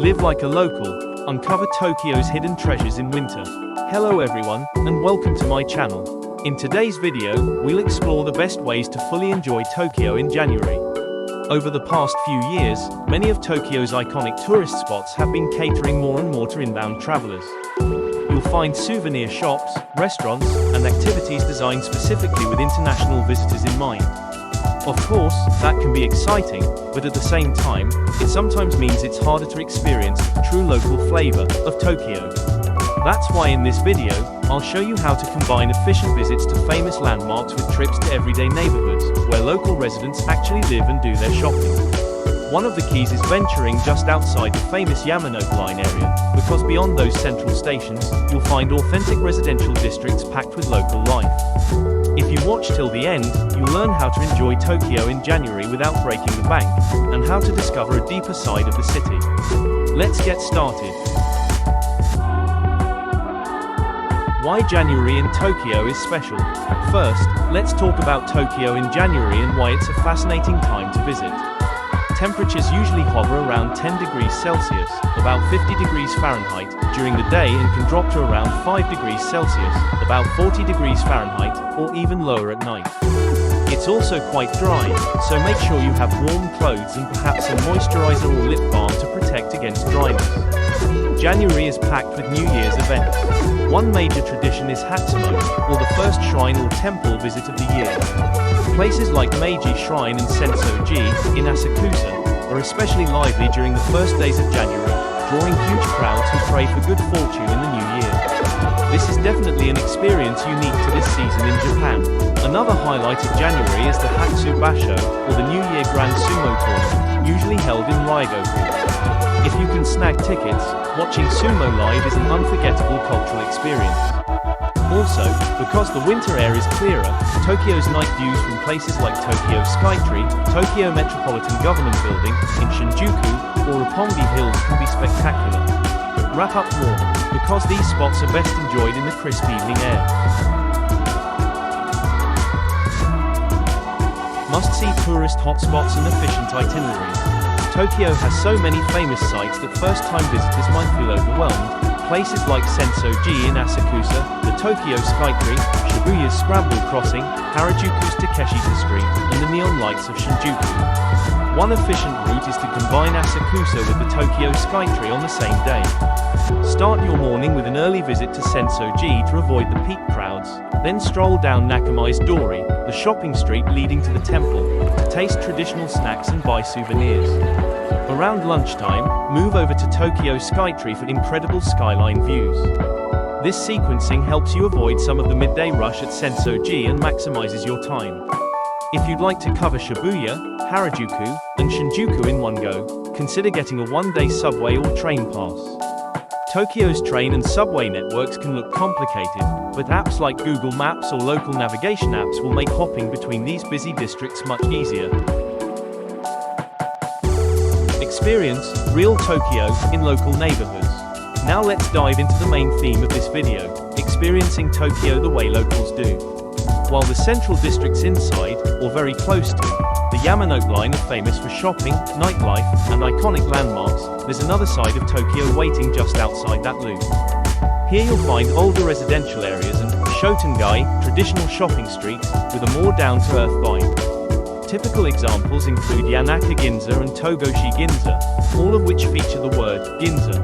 Live like a local, uncover Tokyo's hidden treasures in winter. Hello everyone, and welcome to my channel. In today's video, we'll explore the best ways to fully enjoy Tokyo in January. Over the past few years, many of Tokyo's iconic tourist spots have been catering more and more to inbound travelers. You'll find souvenir shops, restaurants, and activities designed specifically with international visitors in mind. Of course, that can be exciting, but at the same time, it sometimes means it's harder to experience the true local flavor of Tokyo. That's why in this video, I'll show you how to combine efficient visits to famous landmarks with trips to everyday neighborhoods, where local residents actually live and do their shopping. One of the keys is venturing just outside the famous Yamanote Line area, because beyond those central stations, you'll find authentic residential districts packed with local life. If you watch till the end, you'll learn how to enjoy Tokyo in January without breaking the bank, and how to discover a deeper side of the city. Let's get started. Why January in Tokyo is special. First, let's talk about Tokyo in January and why it's a fascinating time to visit. Temperatures usually hover around 10 degrees Celsius, about 50 degrees Fahrenheit, during the day and can drop to around 5 degrees Celsius, about 40 degrees Fahrenheit, or even lower at night. It's also quite dry, so make sure you have warm clothes and perhaps a moisturizer or lip balm to protect against dryness. January is packed with New Year's events. One major tradition is Hatsumo, or the first shrine or temple visit of the year. Places like Meiji Shrine and Sensoji, in Asakusa, are especially lively during the first days of January, drawing huge crowds who pray for good fortune in the new year. This is definitely an experience unique to this season in Japan. Another highlight of January is the Hatsu Basho, or the New Year Grand Sumo tournament, usually held in Ryogoku. If you can snag tickets, watching sumo live is an unforgettable cultural experience. Also, because the winter air is clearer, Tokyo's night views from places like Tokyo SKYTREE, Tokyo Metropolitan Government Building, in Shinjuku, or Roppongi Hills can be spectacular. Wrap up warm, because these spots are best enjoyed in the crisp evening air. Must-see tourist hotspots and efficient itineraries. Tokyo has so many famous sites that first-time visitors might feel overwhelmed. Places like Sensoji in Asakusa, the Tokyo SKYTREE, Shibuya's Scramble Crossing, Harajuku's Takeshita Street, and the neon lights of Shinjuku. One efficient route is to combine Asakusa with the Tokyo SKYTREE on the same day. Start your morning with an early visit to Sensoji to avoid the peak crowds, then stroll down Nakamai's Dori, the shopping street leading to the temple, to taste traditional snacks and buy souvenirs. Around lunchtime, move over to Tokyo SKYTREE for incredible skyline views. This sequencing helps you avoid some of the midday rush at Sensoji and maximizes your time. If you'd like to cover Shibuya, Harajuku, and Shinjuku in one go, consider getting a one-day subway or train pass. Tokyo's train and subway networks can look complicated, but apps like Google Maps or local navigation apps will make hopping between these busy districts much easier. Experience real Tokyo in local neighborhoods. Now let's dive into the main theme of this video, experiencing Tokyo the way locals do. While the central districts inside, or very close to, the Yamanote Line are famous for shopping, nightlife, and iconic landmarks, there's another side of Tokyo waiting just outside that loop. Here you'll find older residential areas and Shotengai, traditional shopping streets, with a more down-to-earth vibe. Typical examples include Yanaka Ginza and Togoshi Ginza, all of which feature the word Ginza.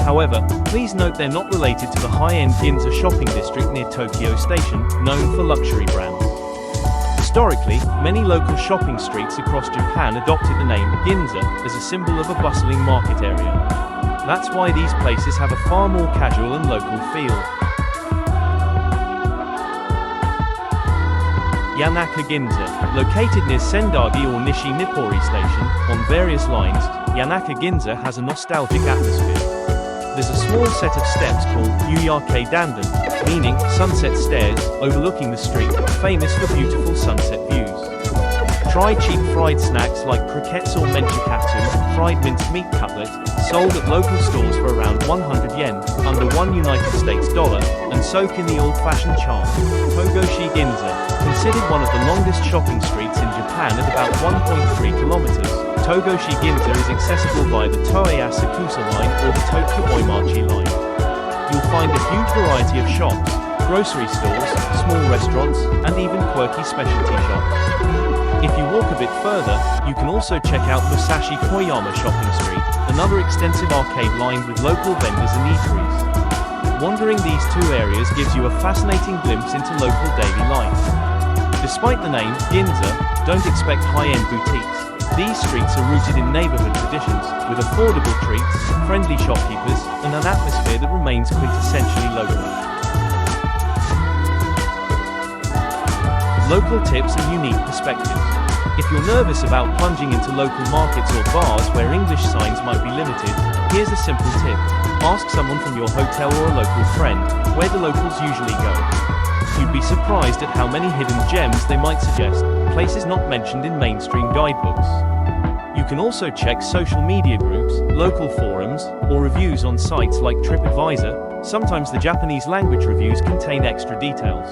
However, please note they're not related to the high-end Ginza shopping district near Tokyo Station, known for luxury brands. Historically, many local shopping streets across Japan adopted the name Ginza as a symbol of a bustling market area. That's why these places have a far more casual and local feel. Yanaka Ginza, located near Sendagi or Nishi-Nippori Station, on various lines, Yanaka Ginza has a nostalgic atmosphere. There's a small set of steps called Uyake Dandan, meaning sunset stairs, overlooking the street, famous for beautiful sunset views. Try cheap fried snacks like croquettes or menchikatsu, fried minced meat cutlet, sold at local stores for around 100 yen, under $1 United States dollar, and soak in the old-fashioned charm. Togoshi Ginza, considered one of the longest shopping streets in Japan at about 1.3 kilometers, Togoshi Ginza is accessible via the Toei Asakusa line or the Tokyo Oimachi line. You'll find a huge variety of shops, grocery stores, small restaurants, and even quirky specialty shops. If you walk a bit further, you can also check out Musashi-Koyama shopping street, another extensive arcade lined with local vendors and eateries. Wandering these two areas gives you a fascinating glimpse into local daily life. Despite the name, Ginza, don't expect high-end boutiques. These streets are rooted in neighborhood traditions, with affordable treats, friendly shopkeepers, and an atmosphere that remains quintessentially local. Local tips and unique perspectives. If you're nervous about plunging into local markets or bars where English signs might be limited, here's a simple tip. Ask someone from your hotel or a local friend where the locals usually go. You'd be surprised at how many hidden gems they might suggest, places not mentioned in mainstream guidebooks. You can also check social media groups, local forums, or reviews on sites like TripAdvisor. Sometimes the Japanese language reviews contain extra details.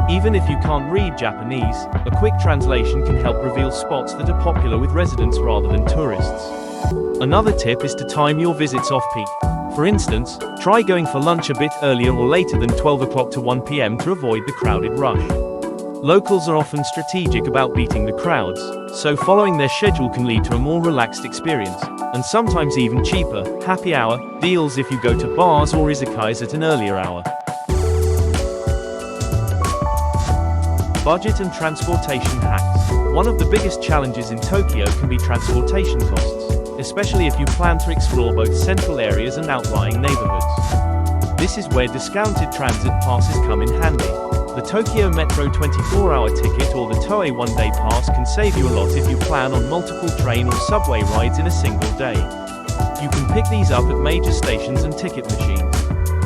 Even if you can't read Japanese, a quick translation can help reveal spots that are popular with residents rather than tourists. Another tip is to time your visits off-peak. For instance, try going for lunch a bit earlier or later than 12 o'clock to 1 p.m. to avoid the crowded rush. Locals are often strategic about beating the crowds, so following their schedule can lead to a more relaxed experience, and sometimes even cheaper, happy hour deals if you go to bars or izakayas at an earlier hour. Budget and transportation hacks. One of the biggest challenges in Tokyo can be transportation costs, especially if you plan to explore both central areas and outlying neighborhoods. This is where discounted transit passes come in handy. The Tokyo Metro 24-hour ticket or the Toei one-day pass can save you a lot if you plan on multiple train or subway rides in a single day. You can pick these up at major stations and ticket machines.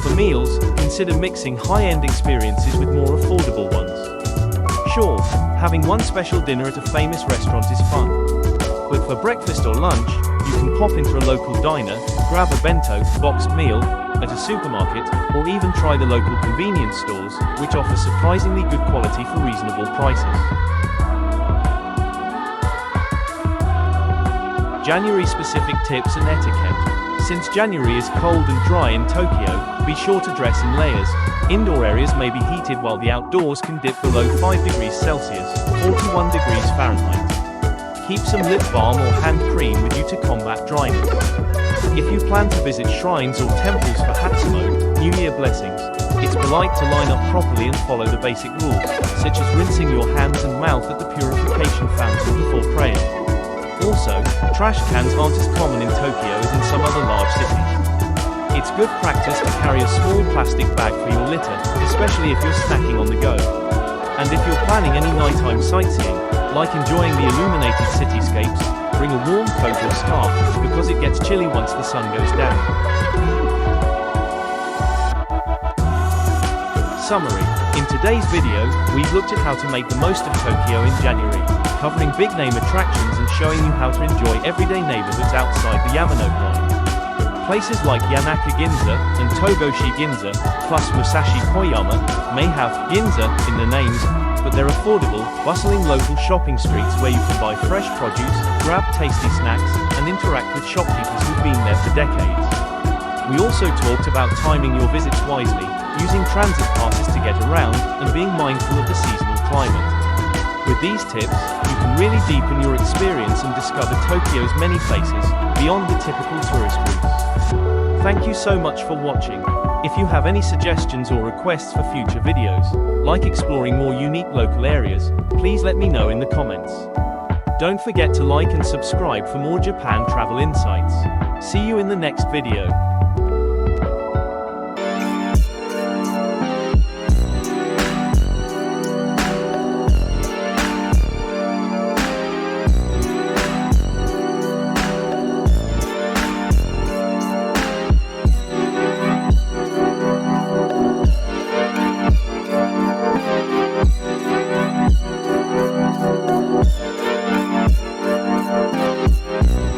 For meals, consider mixing high-end experiences with more affordable ones. Sure, having one special dinner at a famous restaurant is fun. But for breakfast or lunch, you can pop into a local diner, grab a bento, boxed meal, at a supermarket, or even try the local convenience stores, which offer surprisingly good quality for reasonable prices. January-specific tips and etiquette. Since January is cold and dry in Tokyo, be sure to dress in layers. Indoor areas may be heated while the outdoors can dip below 5 degrees Celsius, 41 degrees Fahrenheit. Keep some lip balm or hand cream with you to combat dryness. If you plan to visit shrines or temples for Hatsumo, New Year blessings, it's polite to line up properly and follow the basic rules, such as rinsing your hands and mouth at the purification fountain before praying. Also, trash cans aren't as common in Tokyo as in some other large cities. It's good practice to carry a small plastic bag for your litter, especially if you're snacking on the go. And if you're planning any nighttime sightseeing, like enjoying the illuminated cityscapes, bring a warm coat or scarf, because it gets chilly once the sun goes down. Summary. In today's video, we've looked at how to make the most of Tokyo in January, covering big-name attractions and showing you how to enjoy everyday neighborhoods outside the Yamanote Line. Places like Yanaka Ginza and Togoshi Ginza, plus Musashi-Koyama, may have Ginza in their names, but they're affordable, bustling local shopping streets where you can buy fresh produce, grab tasty snacks, and interact with shopkeepers who've been there for decades. We also talked about timing your visits wisely, using transit passes to get around, and being mindful of the seasonal climate. With these tips, you can really deepen your experience and discover Tokyo's many places, beyond the typical tourist routes. Thank you so much for watching. If you have any suggestions or requests for future videos, like exploring more unique local areas, please let me know in the comments. Don't forget to like and subscribe for more Japan travel insights. See you in the next video.